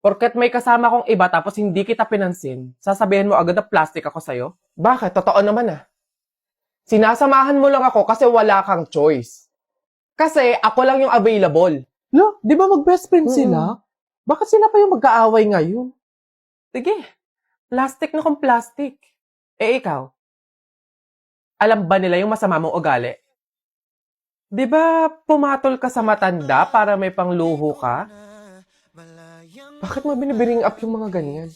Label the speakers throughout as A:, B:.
A: Porket may kasama kong iba tapos hindi kita pinansin, sasabihin mo agad na plastic ako sa'yo? Bakit? Totoo naman ah. Sinasamahan mo lang ako kasi wala kang choice. Kasi ako lang yung available. Lo, di ba mag-best friend sila? Bakit sila pa yung magkaaway ngayon? Sige, plastic na kung plastic. Eh ikaw, alam ba nila yung masama mong ugali? Di ba pumatol ka sa matanda para may pangluho ka? Bakit mo binibiring up yung mga ganyan?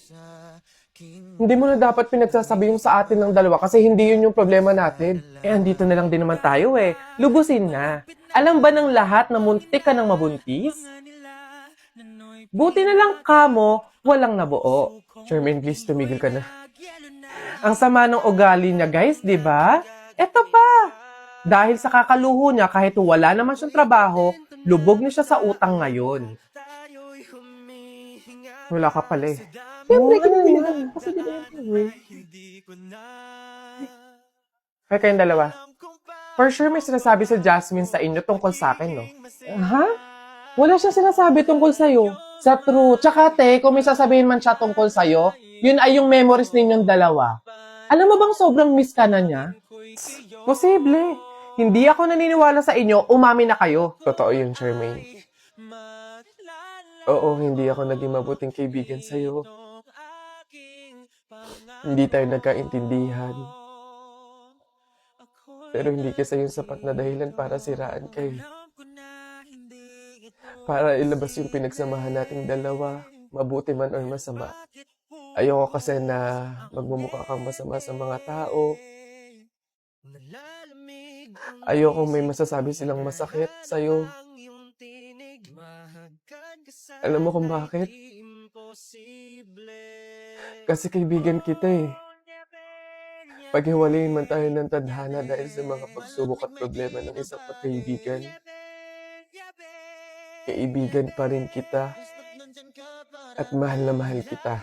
A: Hindi mo na dapat pinagsasabi yung sa atin ng dalawa kasi hindi yun yung problema natin. Eh, andito na lang din naman tayo eh. Lubusin na. Alam ba ng lahat na muntik ka ng mabuntis? Buti na lang kamo, walang nabuo. Charmaine, please, tumigil ka na. Ang sama ng ugali niya, guys, di ba? Eto pa! Dahil sa kakaluho niya, kahit wala naman siyang trabaho, lubog na siya sa utang ngayon. Wala ka pala eh. Siyempre, kinilihan. Kasi di ba yun? Kaya kayong dalawa. For sure, may sinasabi sa Jasmine sa inyo tungkol sa akin, no? Ha? Wala siyang sinasabi tungkol sa'yo. Sa true. Tsaka, te, kung may sasabihin man siya tungkol sa'yo, yun ay yung memories ninyong dalawa. Alam mo bang sobrang miss ka na niya? Posible. Hindi ako naniniwala sa inyo, umami na kayo. Totoo yun, Charmaine. Oo, hindi ako naging mabuting kaibigan sa'yo. Hindi tayo nagkaintindihan. Pero hindi kasi yung sapat na dahilan para siraan kayo. Para ilabas yung pinagsamahan nating dalawa, mabuti man or masama. Ayoko kasi na magmumukha kang masama sa mga tao. Ayoko may masasabi silang masakit sa'yo. Alam mo kung bakit? Kasi kaibigan kita eh. Paghiwalayin man tayo ng tadhana dahil sa mga pagsubok at problema ng isang pagkaibigan, kaibigan pa rin kita at mahal na mahal kita.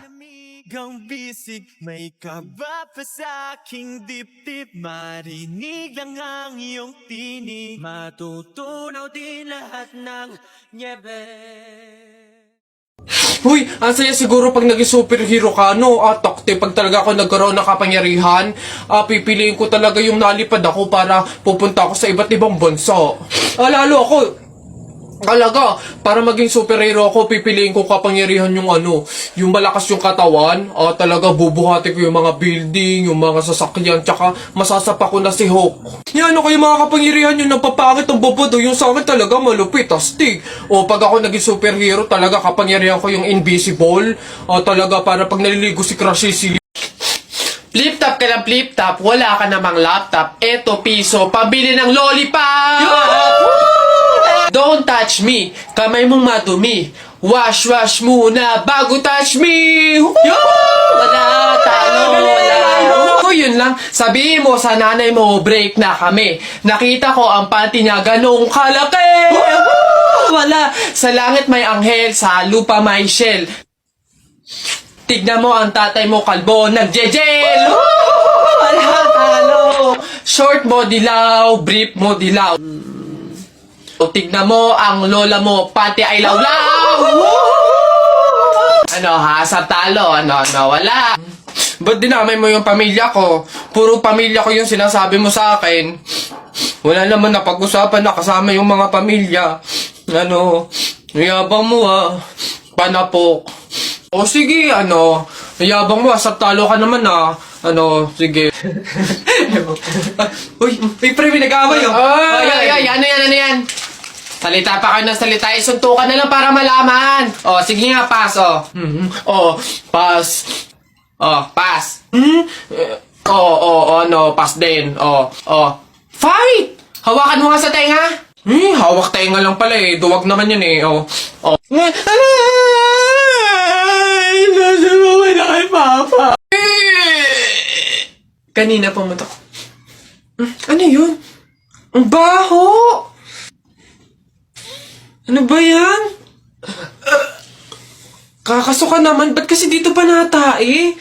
B: Ang bisig, may kaba pa sa aking dibdib. Marinig lang ang iyong tinig, matutunaw din lahat ng nyebe.
A: Huy, ang saya siguro pag naging superhero ka, no? Takte, pag talaga ako nagkaroon ng kapangyarihan, pipiliin ko talaga yung nalipad ako para pupunta ako sa iba't ibang bansa. Lalo ako, talaga, para maging superhero ako, pipiliin ko kapangyarihan yung yung malakas yung katawan, talaga bubuhati ko yung mga building, yung mga sasakyan, tsaka masasapa ko na si Hulk. Yan ako yung mga kapangyarihan yung napapangit ang bobodo, yung sa akin talaga malupit, astig. O pag ako naging superhero, talaga kapangyarihan ko yung invisible, talaga para pag naliligo si Crush si flip-top ka ng flip-top, wala ka namang laptop, eto piso, pabili ng lollipop! Don't touch me, kamay mong madumi. Wash muna bago touch me. Wala, talo, wala. So yun lang, sabihin mo sa nanay mo, break na kami. Nakita ko ang panty niya ganong kalaki. Wala, sa langit may anghel, sa lupa may shell. Tignan mo ang tatay mo kalbo, nagjejel. Wala, talo. Short mo dilaw, brief mo dilaw. O tignan mo, ang lola mo, pati ay lawlaw! Ano ha, sa talo, wala. Ba't dinamay mo yung pamilya ko? Puro pamilya ko yung sinasabi mo sa akin. Wala naman napag-usapan na kasama yung mga pamilya. Yabang mo panapok. O sige, yabang mo sa talo ka naman sige. Uy, pre, may nag-aaway yan. Salita pa kayo ng salita, isuntukan na lang para malaman. Sige nga, pass, pass. Pass. Pass din. Fight! Hawakan mo nga sa tenga. Hawak tenga lang pala eh, duwag naman yun eh, Nasubukan na kay Papa. Kanina pumatok. Ano yun? Ang baho! Ano ba yan? Kakasuka naman, ba't kasi dito pa natae?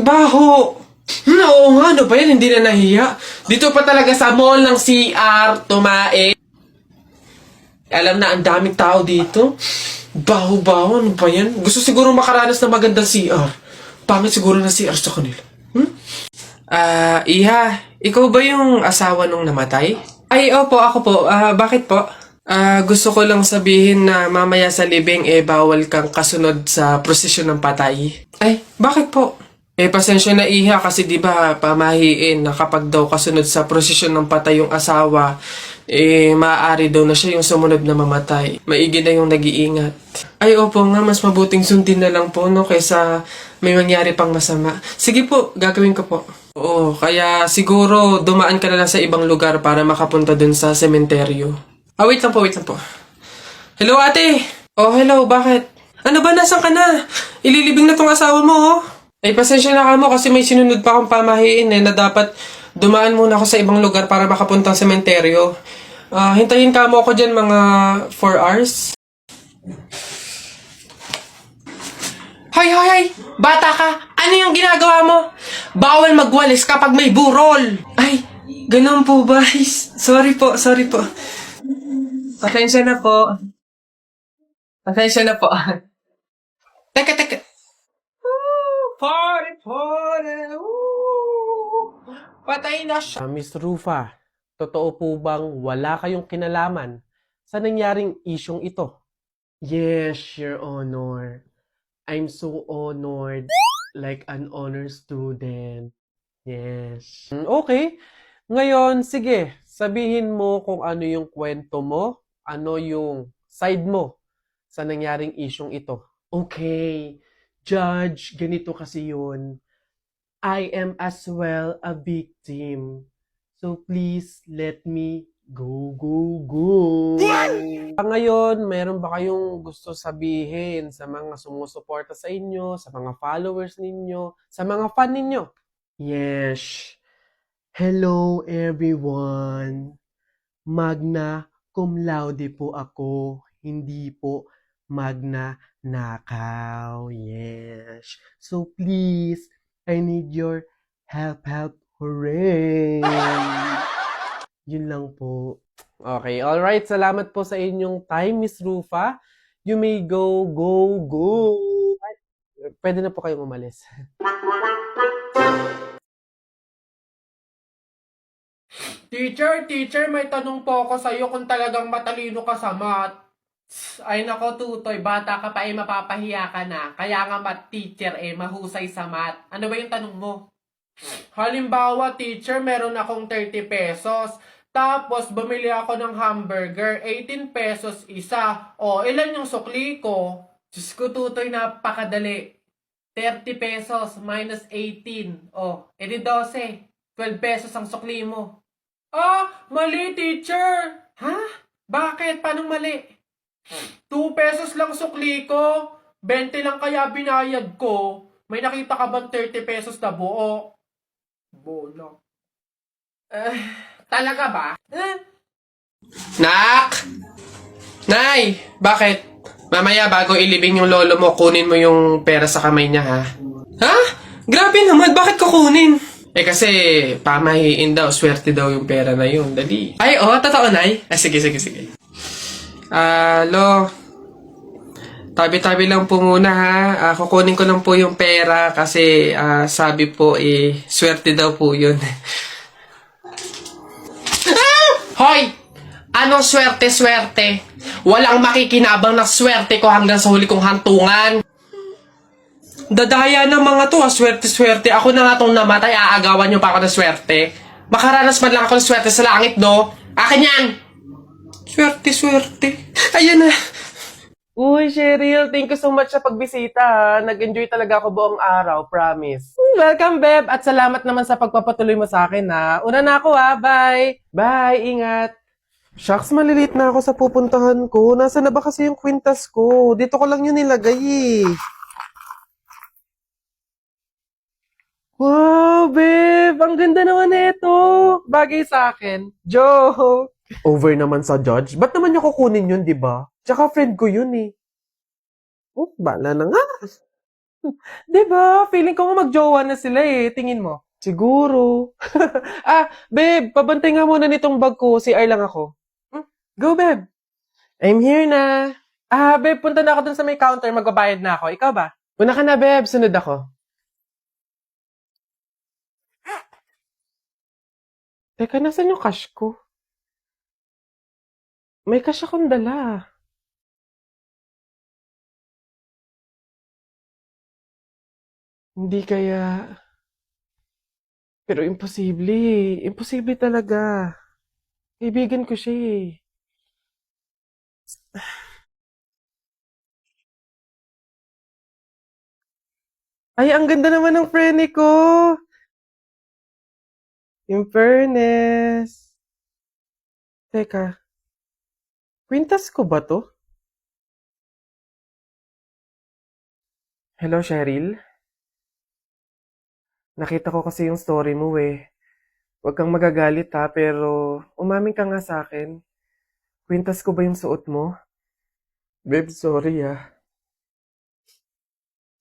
A: Baho! Oo nga, ano ba yan? Hindi na nahiya. Dito pa talaga sa mall ng CR, tumae. Alam na, ang daming tao dito. Baho-baho, ano ba yan? Gusto siguro makaranas ng magandang CR. Pangit siguro na CR sa kanila. Iha, ikaw ba yung asawa nung namatay? Ay, opo, ako po. Bakit po? Gusto ko lang sabihin na mamaya sa libing bawal kang kasunod sa prosesyon ng patay. Ay, bakit po? Pasensya na Iha kasi 'di ba pamahiin na kapag daw kasunod sa prosesyon ng patay yung asawa, maaari daw na siya yung sumunod na mamatay. Maigi na yung nag-iingat. Ay, opo nga, mas mabuting sundin na lang po, no, kaysa may mangyari pang masama. Sige po, gagawin ko po. Oo, kaya siguro dumaan ka na lang sa ibang lugar para makapunta dun sa sementeryo. Wait lang po, wait lang po. Hello, ate! Oh, hello, bakit? Ano ba, nasan ka na? Ililibing na tong asawa mo, oh. Pasensya na ka mo kasi may sinunod pa akong pamahiin na dapat dumaan muna ako sa ibang lugar para makapunta sa sementeryo. Hintayin ka mo ako dyan mga 4 hours. Hoy! Bata ka! Ano yung ginagawa mo? Bawal magwalis kapag may burol! Ay, ganun po ba? Sorry po. Pasensya na po. Teka. Party! Patay na siya. Miss Rufa, totoo po bang wala kayong kinalaman sa nangyaring isyong ito? Yes, Your Honor. I'm so honored, like an honor student. Yes. Okay. Ngayon, sige, sabihin mo kung ano yung kwento mo, ano yung side mo sa nangyaring isyong ito. Okay. Judge, ganito kasi yun. I am as well a victim. So please let me go. Ngayon, meron ba kayong gusto sabihin sa mga sumusuporta sa inyo, sa mga followers ninyo, sa mga fan ninyo? Yes. Hello everyone. Magna cum laude po ako. Hindi po magna nakaw. Yes. So please, I need your help. Hooray! Yun lang po. Okay, alright. Salamat po sa inyong time, Miss Rufa. You may go. Pwede na po kayong umalis. Teacher, may tanong po ako sa'yo kung talagang matalino ka sa math. Ay nako, Tutoy, bata ka pa mapapahiya ka na. Kaya nga math teacher mahusay sa math. Ano ba yung tanong mo? Halimbawa, teacher, meron akong 30 pesos. Tapos, bumili ako ng hamburger, 18 pesos isa. O, ilan yung sukli ko? Diyos ko, Tutoy, napakadali. 30 pesos minus 18. O, edi 12. 12 pesos ang sukli mo. Mali, teacher. Ha? Bakit? Paano mali? 2 pesos lang sukli ko. 20 lang kaya binayad ko. May nakita ka bang 30 pesos na buo? Bola. Talaga ba? Nak! Nay! Bakit? Mamaya bago ilibing yung lolo mo, kunin mo yung pera sa kamay niya, ha? Ha? Grabe naman, bakit kukunin? Kasi pamahiin daw, swerte daw yung pera na yun. Dali. Ay, totoo, Nay? Sige. Lo, tabi-tabi lang po muna, ha? Kukunin ko lang po yung pera kasi sabi po, swerte daw po yun. Hoy! Anong swerte? Walang makikinabang na swerte ko hanggang sa huli kong hantungan. Dadaya ng mga to, swerte. Ako na nga tong namatay, aagawan nyo pa ako ng swerte. Makaranas man lang ako ng swerte sa langit, no? Akin yan! Swerte. Ayan na. Uy, Cheryl, thank you so much sa pagbisita. Nag-enjoy talaga ako buong araw, promise. Welcome, Beb, at salamat naman sa pagpapatuloy mo sa akin, ha. Una na ako, ha. Bye. Bye, ingat. Shucks, malilit na ako sa pupuntahan ko. Nasa na ba kasi yung kwintas ko? Dito ko lang yun nilagay, eh. Wow, babe! Ang ganda naman nito! Bagay sa akin. Joke! Over naman sa judge. Ba't naman niya kukunin yun, di ba? Tsaka friend ko yun, eh. Bala na nga. Di ba? Feeling ko nga magjowa na sila, eh. Tingin mo. Siguro. Babe, pabantay nga muna nitong bag ko. CR lang ako. Go, babe! I'm here na. Babe, punta na ako dun sa may counter. Magbabayad na ako. Ikaw ba? Una ka na, babe. Sunod ako. Teka, nasan yung cash ko? May cash akong dala. Hindi kaya... Pero imposible. Imposible talaga. Kaibigan ko siya eh. Ay, ang ganda naman ng prene ko. In fairness. Teka, kwintas ko ba to? Hello, Cheryl? Nakita ko kasi yung story mo eh. Huwag kang magagalit ha, pero umamin ka nga sa akin. Kwintas ko ba yung suot mo? Babe, sorry ah.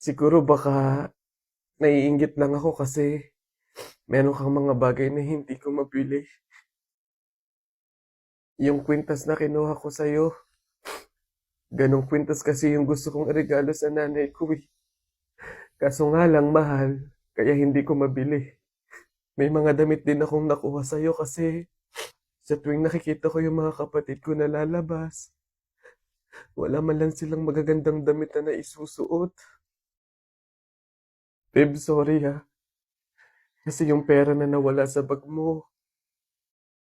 A: Siguro baka naiinggit lang ako kasi meron kang mga bagay na hindi ko mabili. Yung kwintas na kinuha ko sa'yo, ganong kwintas kasi yung gusto kong regalo sa nanay ko eh. Kaso nga lang mahal, kaya hindi ko mabili. May mga damit din akong nakuha sa'yo kasi sa tuwing nakikita ko yung mga kapatid ko na lalabas, wala man lang silang magagandang damit na naisusuot. Babe, sorry ha. Kasi yung pera na nawala sa bag mo,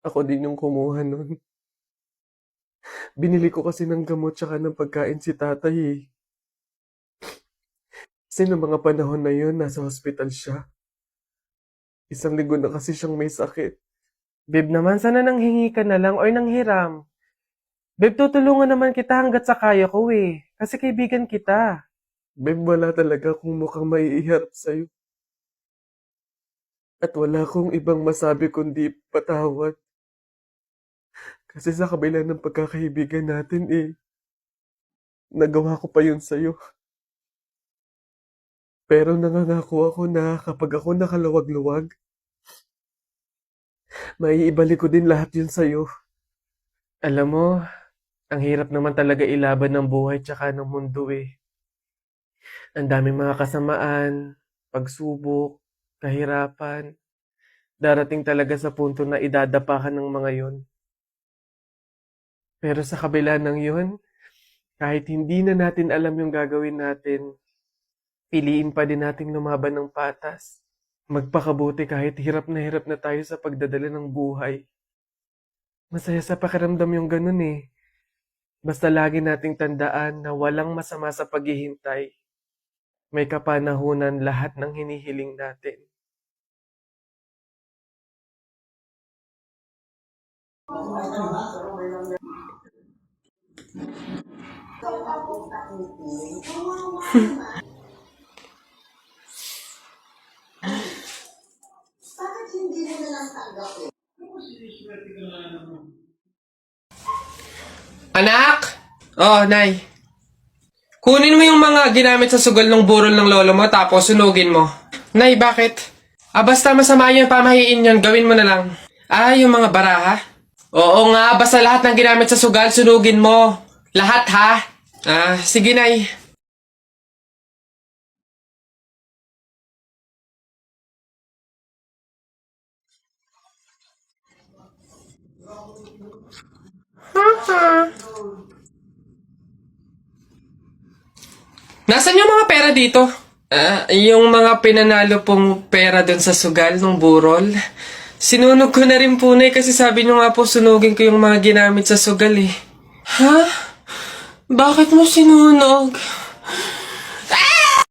A: ako din yung kumuha nun. Binili ko kasi ng gamot tsaka ng pagkain si tatay eh. Kasi noong mga panahon na yun, nasa hospital siya. 1 linggo na kasi siyang may sakit. Babe naman, sana nanghingi ka na lang or nanghiram. Babe, tutulungan naman kita hanggat sa kaya ko eh. Kasi kaibigan kita. Babe, wala talaga akong mukhang maiiharap sa'yo. At wala akong ibang masabi kundi patawad. Kasi sa kabila ng pagkakaibigan natin eh, nagawa ko pa yun sa'yo. Pero nangangako ako na kapag ako nakaluwag-luwag, maiibalik ko din lahat yun sa'yo. Alam mo, ang hirap naman talaga ilaban ng buhay tsaka ng mundo eh. Ang daming mga kasamaan, pagsubok, kahirapan. Darating talaga sa punto na idadapa ka ng mga yun. Pero sa kabila ng yun, kahit hindi na natin alam yung gagawin natin, piliin pa din nating lumaban ng patas. Magpakabuti kahit hirap na tayo sa pagdadala ng buhay. Masaya sa pakiramdam yung ganun eh. Basta lagi nating tandaan na walang masama sa paghihintay. May kapanahunan lahat ng hinihiling natin. Anak! Oh, Nay. Kunin mo yung mga ginamit sa sugal ng burol ng lolo mo tapos sunugin mo. Nay, bakit? Basta masama yung pamahiin yun, gawin mo na lang. Yung mga baraha? Oo nga, basta lahat ng ginamit sa sugal, sunugin mo. Lahat ha? Sige, Nay. Nasaan yung mga pera dito? Yung mga pinanalo pong pera dun sa sugal ng burol. Sinunog ko na rin po na kasi sabi nyo nga po sunugin ko yung mga ginamit sa sugal eh. Ha? Bakit mo sinunog?